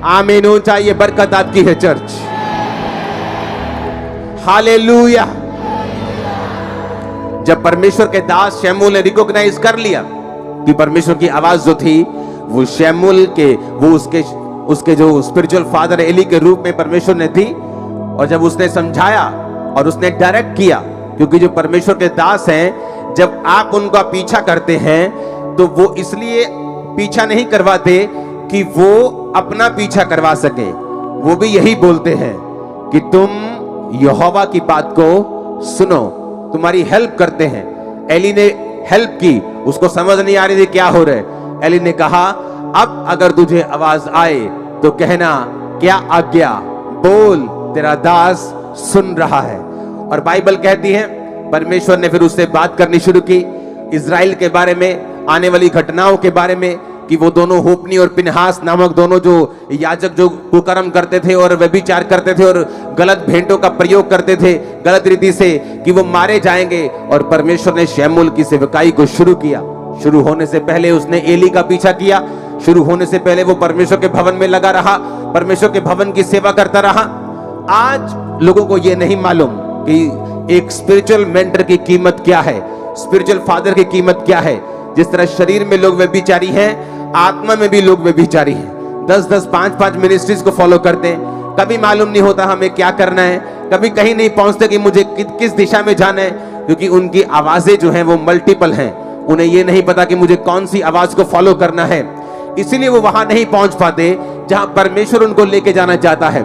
आमीन ऊंचा, ये बरकत आपकी है चर्च। हालेलुया। जब परमेश्वर के दास शमूएल ने रिकॉग्नाइज कर लिया कि परमेश्वर की आवाज जो थी वो शमूएल के, वो उसके जो स्पिरिचुअल फादर एली के रूप में परमेश्वर ने थी, और जब उसने समझाया और उसने डायरेक्ट किया, क्योंकि जो परमेश्वर के दास हैं, जब आप उनका पीछा करते हैं तो वो इसलिए पीछा नहीं करवाते कि वो अपना पीछा करवा सके, वो भी यही बोलते हैं कि तुम यहोवा की बात को सुनो, तुम्हारी हेल्प करते हैं। एली ने हेल्प की, उसको समझ नहीं आ रही थी क्या हो रहा है। एली ने कहा अब अगर तुझे आवाज आए तो कहना क्या आज्ञा, बोल तेरा दास सुन रहा है। और बाइबल कहती है परमेश्वर ने फिर उससे बात करनी शुरू की इजराइल के बारे में, आने वाली घटनाओं के बारे में, कि वो दोनों होपनी और पिनहास नामक दोनों जो याजक जो कुकर्म करते थे और व्यभिचार करते थे और गलत भेंटों का प्रयोग करते थे गलत रीति से, कि वो मारे जाएंगे। और परमेश्वर ने शमूएल की सेवकाई को शुरू किया। शुरू होने से पहले उसने एली का पीछा किया, शुरू होने से पहले वो परमेश्वर के भवन में लगा रहा, परमेश्वर के भवन की सेवा करता रहा। आज लोगों को यह नहीं मालूम कि एक स्पिरिचुअल मेंटर की कीमत क्या है, स्पिरिचुअल फादर की कीमत क्या है। जिस तरह शरीर में लोग व्यभिचारी हैं, आत्मा में भी लोग व्यभिचारी हैं। 10-10, 5-5 मिनिस्ट्रीज को फॉलो करते हैं, कभी मालूम नहीं होता हमें क्या करना है, कभी कहीं नहीं पहुंचते कि मुझे किस दिशा में जाना है, क्योंकि उनकी आवाजें जो हैं वो मल्टीपल हैं। उन्हें ये नहीं पता कि मुझे कौन सी आवाज को फॉलो करना है, इसीलिए वो वहां नहीं पहुंच पाते जहां परमेश्वर उनको लेके जाना चाहता है।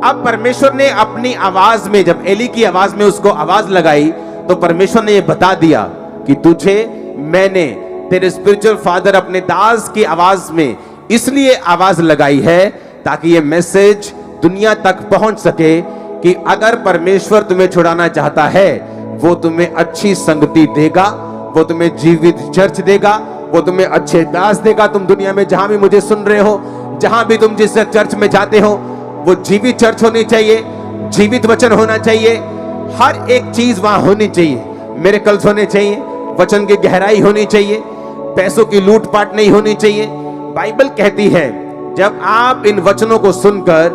अब परमेश्वर ने अपनी आवाज में, जब एली की आवाज में उसको आवाज लगाई, तो परमेश्वर ने ये बता दिया कि तुझे मैंने, तेरे स्पिरिचुअल फादर अपने दास की आवाज में इसलिए आवाज लगाई है ताकि ये मैसेज दुनिया तक पहुंच सके कि अगर परमेश्वर तुम्हें छुड़ाना चाहता है, वो तुम्हें अच्छी संगति देगा, वो तुम्हें जीवित चर्च देगा, वो तुम्हें अच्छे दास देगा। तुम दुनिया में जहां भी मुझे सुन रहे हो, जहां भी तुम जिस चर्च में जाते हो, वो जीवित चर्च होनी चाहिए, जीवित वचन होना चाहिए, हर एक चीज वहां होनी चाहिए। मिरेकल्स होने चाहिए, वचन की गहराई होनी चाहिए, पैसों की लूटपाट नहीं होनी चाहिए। बाइबल कहती है जब आप इन वचनों को सुनकर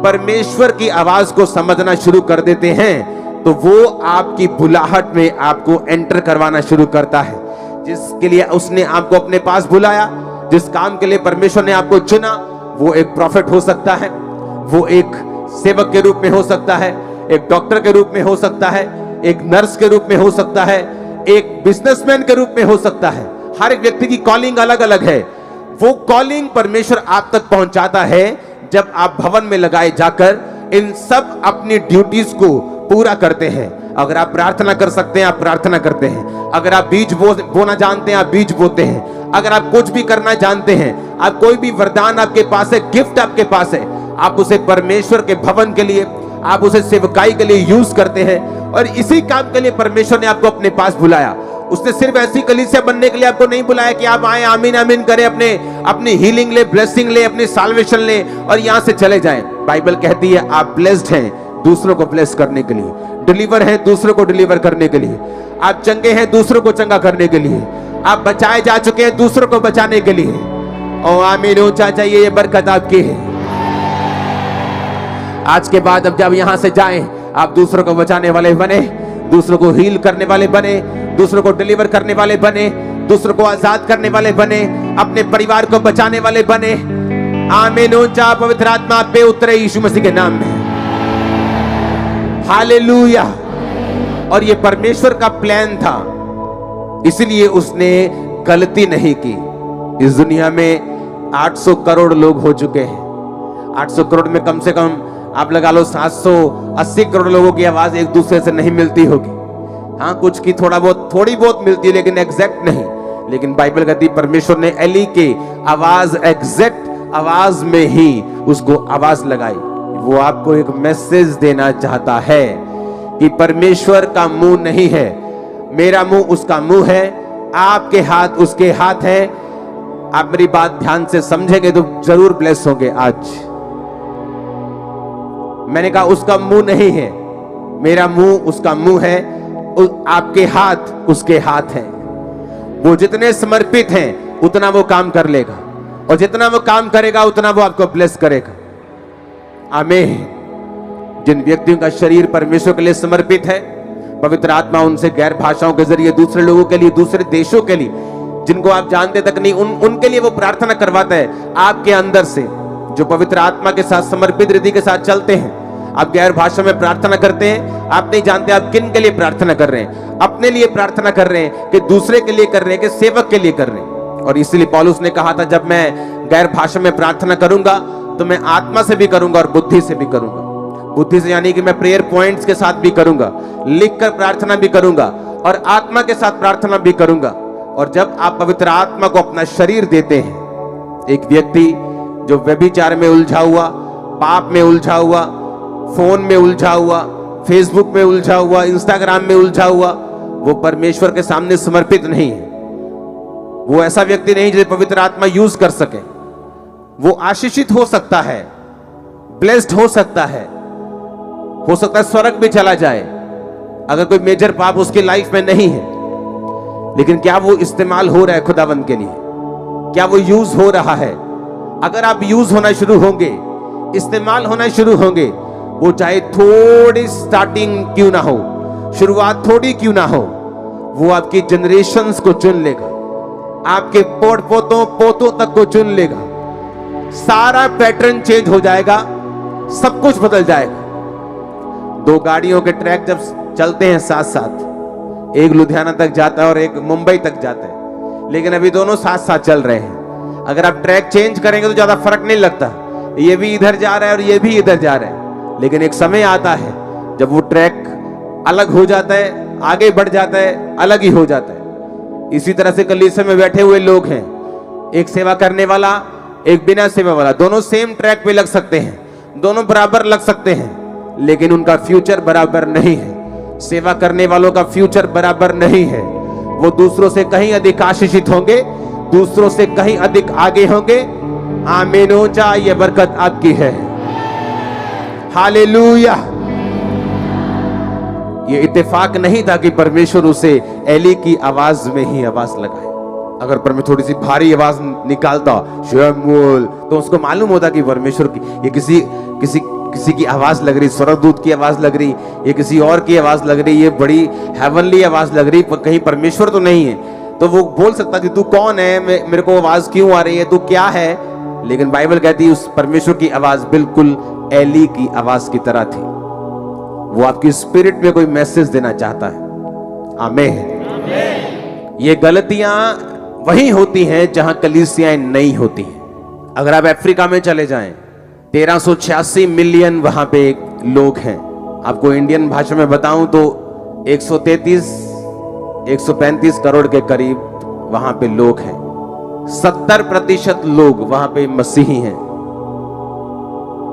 परमेश्वर की आवाज को समझना शुरू कर देते हैं, तो वो आपकी बुलाहट में आपको एंटर करवाना शुरू करता है। जिसके लिए उसने आपको अपने पास बुलाया, जिस काम के लिए परमेश्वर ने आपको चुना, वो एक प्रॉफिट हो सकता है, वो एक सेवक के रूप में हो सकता है, एक डॉक्टर के रूप में हो सकता है, एक नर्स के रूप में हो सकता है, एक बिजनेसमैन के रूप में हो सकता है। हर एक व्यक्ति की कॉलिंग अलग अलग है। वो कॉलिंग परमेश्वर आप तक पहुंचाता है जब आप भवन में लगाए जाकर इन सब अपनी ड्यूटीज को पूरा करते हैं। अगर आप प्रार्थना कर सकते हैं, आप प्रार्थना करते हैं। अगर आप बीज बोना जानते हैं, आप बीज बोते हैं। अगर आप कुछ भी करना जानते हैं, आप कोई भी वरदान आपके पास है, गिफ्ट आपके पास है, आप उसे परमेश्वर के भवन के लिए, आप उसे सेवकाई के लिए यूज करते हैं। और इसी काम के लिए परमेश्वर ने आपको अपने पास बुलाया। उसने सिर्फ ऐसी कलीसिया बनने के लिए आपको नहीं बुलाया कि आप आए, आमीन आमीन करें, अपनी हीलिंग ले, ब्लेसिंग ले, अपनी साल्वेशन ले और यहां से चले जाएं। बाइबल कहती है आप ब्लेस्ड हैं दूसरों को ब्लेस करने के लिए, डिलीवर हैं दूसरों को डिलीवर करने के लिए, आप चंगे हैं दूसरों को चंगा करने के लिए, आप बचाए जा चुके हैं दूसरों को बचाने के लिए। ओ आमीन ऊंचा चाहिए, ये बरकत आपकी है। आज के बाद अब जब यहां से जाएं, आप दूसरों को बचाने वाले बने, दूसरों को हील करने वाले बने, दूसरों को डिलीवर करने वाले बने, दूसरों को आजाद करने वाले बने, अपने परिवार को बचाने वाले बने। आमीन ऊंचा, पवित्र आत्मा पे उतरे यीशु मसीह के नाम में। हालेलुया। और ये परमेश्वर का प्लान था, इसलिए उसने गलती नहीं की। इस दुनिया में 800 करोड़ लोग हो चुके हैं। 800 करोड़ में कम से कम आप लगा लो 780 करोड़ लोगों की आवाज एक दूसरे से नहीं मिलती होगी। हाँ, कुछ की थोड़ी बहुत मिलती है, लेकिन एग्जैक्ट नहीं। लेकिन बाइबल कहती परमेश्वर ने एली के आवाज, एग्जैक्ट आवाज में ही उसको आवाज लगाई। वो आपको एक मैसेज देना चाहता है कि परमेश्वर का मुंह नहीं है, मेरा मुंह उसका मुंह है, आपके हाथ उसके हाथ है। आप मेरी बात ध्यान से समझेंगे तो जरूर ब्लेस होंगे। आज मैंने कहा उसका मुंह नहीं है, मेरा मुंह उसका मुंह है, आपके हाथ उसके हाथ हैं। वो जितने समर्पित हैं उतना वो काम कर लेगा। और जितना वो काम करेगा उतना वो आपको ब्लेस करेगा। आमीन। जिन व्यक्तियों का शरीर परमेश्वर के लिए समर्पित है, पवित्र आत्मा उनसे गैर भाषाओं के जरिए दूसरे लोगों के लिए, दूसरे देशों के लिए, जिनको आप जानते तक नहीं, उनके लिए वो प्रार्थना करवाता है आपके अंदर से। जो पवित्र आत्मा के साथ समर्पित रीति के साथ चलते हैं, आप गैर भाषा में प्रार्थना करते हैं, आप नहीं जानते आप किन के लिए प्रार्थना कर रहे हैं। अपने लिए प्रार्थना कर रहे हैं कि दूसरे के लिए कर रहे हैं कि सेवक के लिए कर रहे हैं। और इसलिए पौलुस ने कहा था, जब मैं गैर भाषा में प्रार्थना करूंगा तो मैं आत्मा से भी करूंगा और बुद्धि से भी करूंगा। बुद्धि से यानी कि मैं प्रेयर पॉइंट्स के साथ भी करूंगा, लिखकर प्रार्थना भी करूंगा और आत्मा के साथ प्रार्थना भी करूंगा। और जब आप पवित्र आत्मा को अपना शरीर देते हैं, एक व्यक्ति जो व्यभिचार में उलझा हुआ, पाप में उलझा हुआ, फोन में उलझा हुआ, फेसबुक में उलझा हुआ, इंस्टाग्राम में उलझा हुआ, वो परमेश्वर के सामने समर्पित नहीं है। वो ऐसा व्यक्ति नहीं जिसे पवित्र आत्मा यूज कर सके। वो आशीषित हो सकता है, ब्लेस्ड हो सकता है स्वर्ग भी चला जाए अगर कोई मेजर पाप उसकी लाइफ में नहीं है। लेकिन क्या वो इस्तेमाल हो रहा है खुदावंद के लिए? क्या वो यूज हो रहा है? अगर आप यूज होना शुरू होंगे, इस्तेमाल होना शुरू होंगे, वो चाहे थोड़ी स्टार्टिंग क्यों ना हो, शुरुआत थोड़ी क्यों ना हो, वो आपकी जनरेशंस को चुन लेगा, आपके पोतों तक को चुन लेगा। सारा पैटर्न चेंज हो जाएगा, सब कुछ बदल जाएगा। दो गाड़ियों के ट्रैक जब चलते हैं साथ साथ, एक लुधियाना तक जाता है और एक मुंबई तक जाता है, लेकिन अभी दोनों साथ साथ चल रहे हैं। अगर आप ट्रैक चेंज करेंगे तो ज्यादा फर्क नहीं लगता, ये भी इधर जा रहा है और ये भी इधर जा रहा है। लेकिन एक समय आता है जब वो ट्रैक अलग हो जाता है, आगे बढ़ जाता है, अलग ही हो जाता है। इसी तरह से कलीसिया में बैठे हुए लोग हैं, एक सेवा करने वाला, एक बिना सेवा वाला, दोनों सेम ट्रैक पे लग सकते हैं, दोनों बराबर लग सकते हैं, लेकिन उनका फ्यूचर बराबर नहीं है। सेवा करने वालों का फ्यूचर बराबर नहीं है। वो दूसरों से कहीं अधिक आशीषित होंगे, दूसरों से कहीं अधिक आगे होंगे। आमीन हो जाए, ये बरकत आपकी है। हालेलुया। ये इत्तेफाक नहीं था कि परमेश्वर उसे एली की आवाज में ही आवाज लगाए। अगर परमेश्वर थोड़ी सी भारी आवाज निकालता शमूएल, तो उसको मालूम होता कि परमेश्वर की ये किसी की आवाज लग रही, स्वर्गदूत की आवाज लग रही, ये किसी और की आवाज लग रही, ये बड़ी हेवनली आवाज लग रही, कहीं परमेश्वर तो नहीं है। तो वो बोल सकता कि तू कौन है, मेरे को आवाज क्यों आ रही है, तू क्या है। लेकिन बाइबल कहती है उस परमेश्वर की आवाज बिल्कुल एली की आवाज की तरह थी। वो आपकी स्पिरिट में कोई मैसेज देना चाहता है। आमीन। ये गलतियां वही होती हैं जहां कलीसियाएं नहीं होती हैं। अगर आप अफ्रीका में चले जाएं, 1386 मिलियन वहां पे लोग हैं। आपको इंडियन भाषा में बताऊं तो 135 करोड़ के करीब वहां पे लोग हैं। 70% लोग वहां पे मसीही हैं,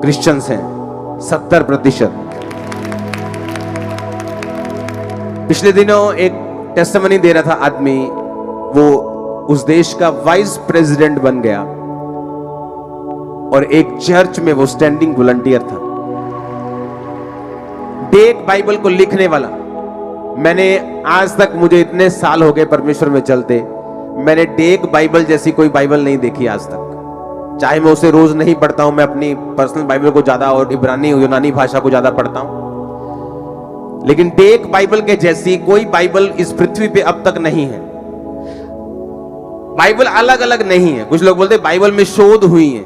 क्रिश्चियंस हैं, 70%। पिछले दिनों एक टेस्टिमनी दे रहा था आदमी, वो उस देश का वाइस प्रेसिडेंट बन गया और एक चर्च में वो स्टैंडिंग वॉलंटियर था। डेक बाइबल को लिखने वाला। मैंने आज तक, मुझे इतने साल हो गए परमेश्वर में चलते, मैंने डेक बाइबल जैसी कोई बाइबल नहीं देखी आज तक। चाहे मैं उसे रोज नहीं पढ़ता हूं, मैं अपनी पर्सनल बाइबल को ज्यादा और इब्रानी यूनानी भाषा को ज्यादा पढ़ता हूं, लेकिन डेक बाइबल के जैसी कोई बाइबल इस पृथ्वी पे अब तक नहीं है। बाइबल अलग अलग नहीं है। कुछ लोग बोलते बाइबल में शोध हुई है,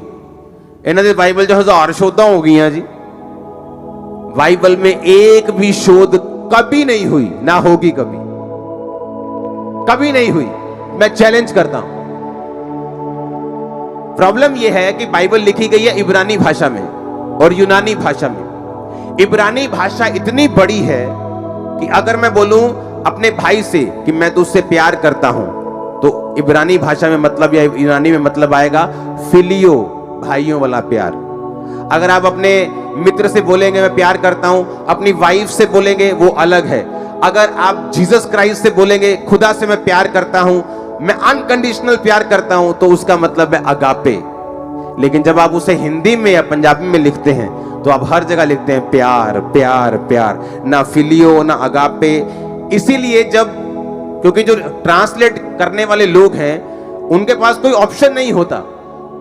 इन्हों ने बाइबल जो हजार शोधा हो गई हैं जी। बाइबल में एक भी शोध कभी नहीं हुई, ना होगी कभी, कभी नहीं हुई। मैं चैलेंज करता हूं। प्रॉब्लम यह है कि बाइबल लिखी गई है इब्रानी भाषा में और यूनानी भाषा में। इब्रानी भाषा इतनी बड़ी है कि अगर मैं बोलूं अपने भाई से कि मैं तुझसे प्यार करता हूं, तो इब्रानी भाषा में मतलब या यूनानी में मतलब आएगा फिलियो, भाइयों वाला प्यार। अगर आप अपने मित्र से बोलेंगे मैं प्यार करता हूं, अपनी वाइफ से बोलेंगे, वो अलग है। अगर आप जीसस क्राइस्ट से बोलेंगे खुदा से मैं प्यार करता हूं, मैं अनकंडीशनल प्यार करता हूं, तो उसका मतलब है अगापे। लेकिन जब आप उसे हिंदी में या पंजाबी में लिखते हैं तो आप हर जगह लिखते हैं प्यार प्यार प्यार, ना फिलियो ना अगापे। इसीलिए क्योंकि जो ट्रांसलेट करने वाले लोग हैं उनके पास कोई ऑप्शन नहीं होता,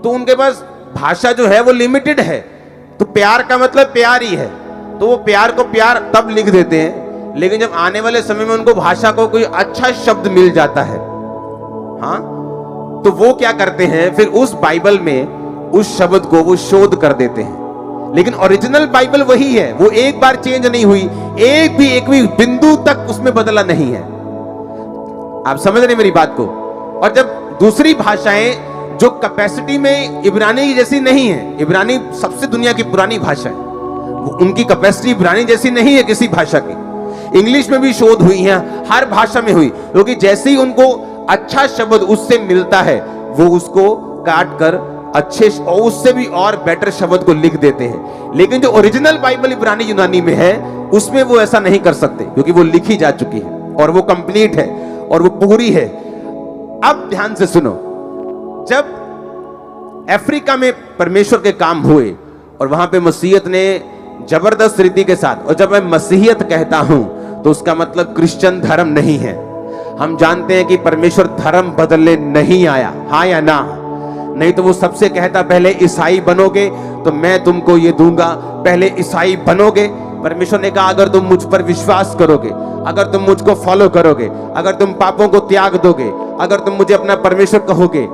तो उनके पास भाषा जो है वो लिमिटेड है। तो प्यार का मतलब प्यार ही है, तो वो प्यार को प्यार तब लिख देते हैं, लेकिन जब आने वाले समय में उनको भाषा को कोई अच्छा शब्द मिल जाता है, हाँ, तो वो क्या करते हैं, फिर उस बाइबल में उस शब्द को वो शोध कर देते हैं। लेकिन ओरिजिनल बाइबल वही है, वो एक बार चेंज नहीं हुई, एक भी बिंदु तक उसमें बदला नहीं है। आप समझ रहे मेरी बात को। और जब दूसरी भाषाएं जो कैपेसिटी में इब्रानी की जैसी नहीं है, इब्रानी सबसे दुनिया की पुरानी भाषा है, उनकी कैपेसिटी इब्रानी जैसी नहीं है किसी भाषा की। इंग्लिश में भी शोध हुई है, हर भाषा में हुई, क्योंकि जैसे ही उनको अच्छा शब्द उससे मिलता है वो उसको काट कर अच्छे और उससे भी और बेटर शब्द को लिख देते हैं। लेकिन जो ओरिजिनल बाइबल इब्रानी यूनानी में है उसमें वो ऐसा नहीं कर सकते, क्योंकि वो लिखी जा चुकी है और वो कंप्लीट है और वो पूरी है। अब ध्यान से सुनो, जब अफ्रीका में परमेश्वर के काम हुए और वहां पे मसीहत ने जबरदस्त रीति के साथ, और जब मैं मसीहियत कहता हूं तो उसका मतलब क्रिश्चियन धर्म नहीं है। हम जानते हैं कि परमेश्वर धर्म बदलने नहीं आया, हाँ या ना? नहीं तो वो सबसे कहता पहले ईसाई बनोगे तो मैं तुमको ये दूंगा, पहले ईसाई बनोगे। परमेश्वर ने कहा अगर तुम मुझ पर विश्वास करोगे, अगर तुम मुझको फॉलो करोगे, अगर तुम पापों को त्याग दोगे, अगर तुम मुझे अपना परमेश्वर कहोगे,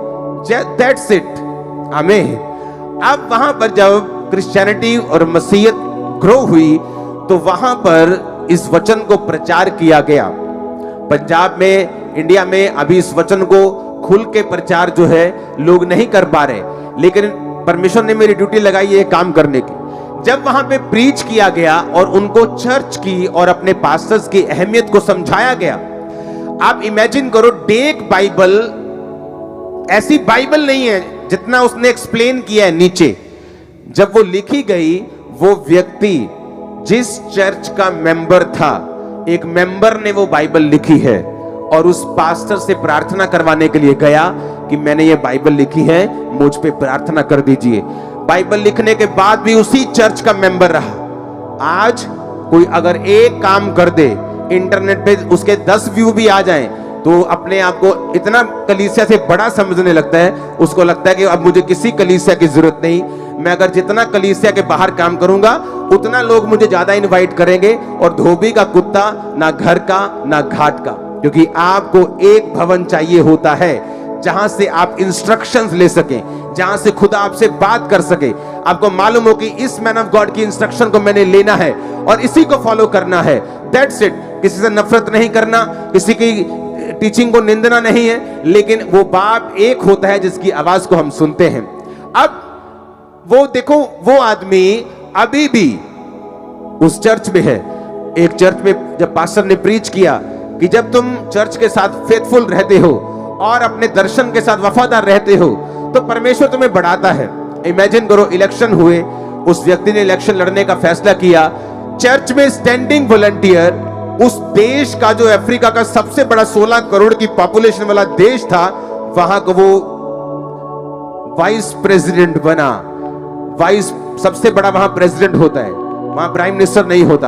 दैट्स इट, आमीन। अब वहां पर जब क्रिश्चियनिटी और मसीहत ग्रो हुई तो वहां पर इस वचन को प्रचार किया गया। पंजाब में, इंडिया में अभी इस वचन को खुल के प्रचार जो है लोग नहीं कर पा रहे, लेकिन परमेश्वर ने मेरी ड्यूटी लगाई है काम करने की। जब वहां पे प्रीच किया गया और उनको चर्च की और अपने पास्टर्स की अहमियत को समझाया गया। आप इमेजिन करो, डेक बाइबल ऐसी बाइबल नहीं है जितना उसने एक्सप्लेन किया है नीचे। जब वो लिखी गई, वो व्यक्ति जिस चर्च का मेंबर था, एक मेंबर ने वो बाइबल लिखी है और उस पास्टर से प्रार्थना करवाने के लिए गया कि मैंने ये बाइबल लिखी है, मुझ पे प्रार्थना कर दीजिए। बाइबल लिखने के बाद भी उसी चर्च का मेंबर रहा। आज कोई अगर एक काम कर दे, इंटरनेट पे उसके 10 व्यू भी आ जाएं, तो अपने आप को इतना कलीसिया से बड़ा समझने लगता है। उसको लगता है कि अब मुझे किसी कलीसिया की जरूरत नहीं, मैं अगर जितना कलीसिया के बाहर काम करूंगा उतना लोग मुझे ज्यादा इनवाइट करेंगे, और धोबी का कुत्ता ना घर का ना घाट का। क्योंकि आपको एक भवन चाहिए होता है जहां से आप इंस्ट्रक्शंस ले सकें, जहां से खुदा आपसे बात कर सके। आपको मालूम हो कि इस मैन ऑफ गॉड की इंस्ट्रक्शन को मैंने लेना है और इसी को फॉलो करना है, दैट्स इट। किसी से नफरत नहीं करना, किसी की टीचिंग को निंदना नहीं है, लेकिन वो बाप एक होता है जिसकी आवाज को हम सुनते हैं। अब वो देखो, वो आदमी अभी भी उस चर्च में है। एक चर्च में जब पास्टर ने प्रीच किया कि जब तुम चर्च के साथ फेथफुल रहते हो और अपने दर्शन के साथ वफादार रहते हो तो परमेश्वर तुम्हें बढ़ाता है। इमेजिन करो, इलेक्शन हुए, उस व्यक्ति ने इलेक्शन लड़ने का फैसला किया, चर्च में स्टैंडिंग वॉलंटियर, उस देश का जो अफ्रीका का सबसे बड़ा 16 करोड़ की पॉपुलेशन वाला देश था, वहां को वो वाइस प्रेसिडेंट बना। वाइस सबसे बड़ा वहां प्रेसिडेंट होता है, वहां प्राइम मिनिस्टर नहीं होता।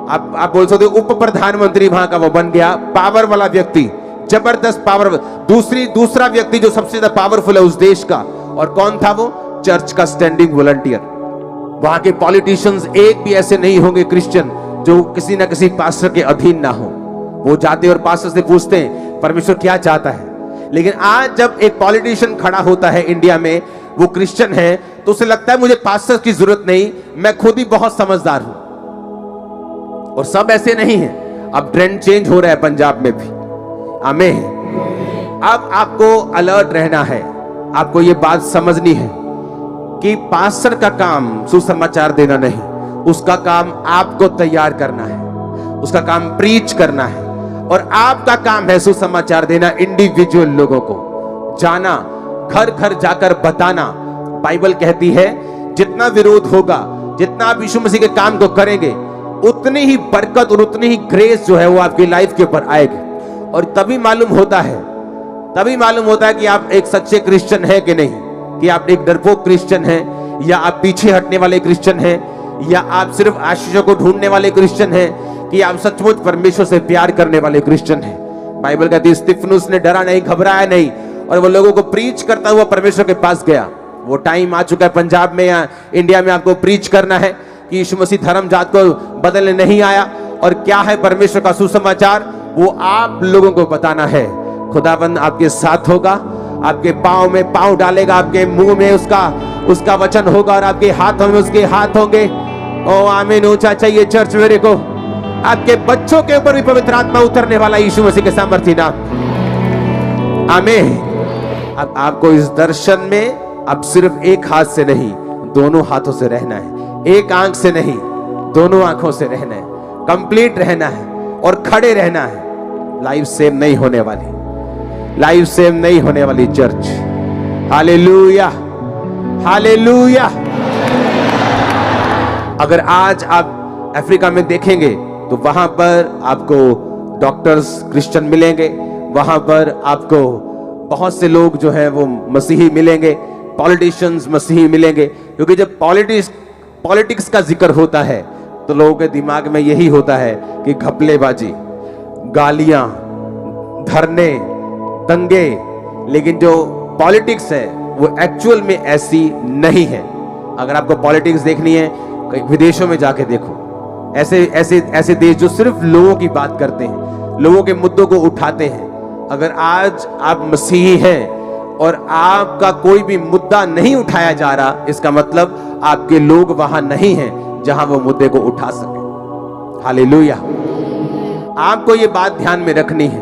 आप बोल सकते हो उप प्रधानमंत्री वहां का वो बन गया, पावर वाला व्यक्ति, जबरदस्त पावर। दूसरा व्यक्ति जो सबसे ज्यादा पावरफुल है उस देश का, और कौन था वो? चर्च का स्टैंडिंग वॉलंटियर। वहां के पॉलिटिशियंस एक भी ऐसे नहीं होंगे क्रिश्चियन जो किसी ना किसी पास्टर के अधीन ना हो। वो जाते और पास्टर से पूछते हैं परमेश्वर क्या चाहता है। लेकिन आज जब एक पॉलिटिशियन खड़ा होता है इंडिया में, वो क्रिश्चियन है, तो उसे लगता है मुझे पास्टर की जरूरत नहीं, मैं खुद ही बहुत समझदार हूं। और सब ऐसे नहीं है, अब ट्रेंड चेंज हो रहा है पंजाब में भी, आमीन। अब आपको अलर्ट रहना है, आपको ये बात समझनी है कि पास्टर का काम सुसमाचार देना नहीं, उसका काम आपको तैयार करना है, उसका काम प्रीच करना है, और आपका काम है सुसमाचार देना इंडिविजुअल लोगों को, जाना, घर घर जाकर बताना। बाइबल कहती है जितना विरोध होगा, जितना आप यीशु मसीह के काम को करेंगे, उतनी ही बरकत और उतनी ही ग्रेस जो है वो आपकी लाइफ के ऊपर आएगी। और तभी मालूम होता है कि आप एक सच्चे क्रिश्चियन है कि नहीं, कि आप एक डरपोक क्रिश्चियन है, या आप पीछे हटने वाले क्रिश्चियन है, या आप सिर्फ आशीषों को ढूंढने वाले क्रिश्चियन है, कि आप सचमुच परमेश्वर से प्यार करने वाले क्रिश्चियन है। बाइबल कहती है स्तिफनुस ने डरा नहीं, घबराया नहीं, और वो लोगों को प्रीच करता हुआ परमेश्वर के पास गया। वो टाइम आ चुका है पंजाब में या इंडिया में आपको प्रीच करना है कि यीशु मसीह धर्म जात को बदलने नहीं आया, और क्या है परमेश्वर का सुसमाचार वो आप लोगों को बताना है। खुदाबंद आपके साथ होगा, आपके पांव में पांव डालेगा, आपके मुंह में उसका वचन होगा और आपके हाथों में उसके हाथ होंगे। ओ आमीन। ऊंचा चाहिए चर्च मेरे को। आपके बच्चों के ऊपर भी पवित्र आत्मा उतरने वाला यीशु मसीह के सामर्थ्य नाम। आमीन। अब आपको इस दर्शन में अब सिर्फ एक हाथ से नहीं, दोनों हाथों से रहना है। एक आंख से नहीं, दोनों आंखों से रहना है। कंप्लीट रहना है और खड़े रहना है। लाइफ सेव नहीं होने वाली, लाइफ सेव नहीं होने वाली चर्च। Hallelujah, hallelujah. अगर आज आप अफ्रीका में देखेंगे तो वहां पर आपको डॉक्टर्स क्रिश्चियन मिलेंगे, वहां पर आपको बहुत से लोग जो हैं वो मसीही मिलेंगे, पॉलिटिशियंस मसीही मिलेंगे। क्योंकि जब पॉलिटिक्स का जिक्र होता है तो लोगों के दिमाग में यही होता है कि घपलेबाजी, गालियां, धरने, दंगे। लेकिन जो पॉलिटिक्स है वो एक्चुअल में ऐसी नहीं है। अगर आपको पॉलिटिक्स देखनी है विदेशों में जाके देखो। ऐसे देश जो सिर्फ लोगों की बात करते हैं, लोगों के मुद्दों को उठाते हैं। अगर आज आप मसीही हैं और आपका कोई भी मुद्दा नहीं उठाया जा रहा, इसका मतलब आपके लोग वहां नहीं हैं जहां वो मुद्दे को उठा सके। हालेलुया। आपको ये बात ध्यान में रखनी है,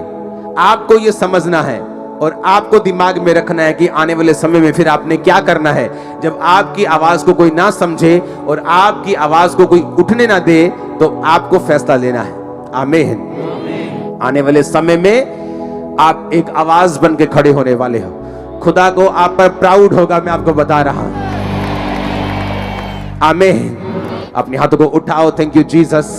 आपको ये समझना है और आपको दिमाग में रखना है कि आने वाले समय में फिर आपने क्या करना है। जब आपकी आवाज को कोई ना समझे और आपकी आवाज को कोई उठने ना दे तो आपको फैसला लेना है। आमीन। आने वाले समय में आप एक आवाज बन के खड़े होने वाले हो। खुदा को आप पर प्राउड होगा, मैं आपको बता रहा हूं। आमीन। अपने हाथों को उठाओ। Thank you Jesus.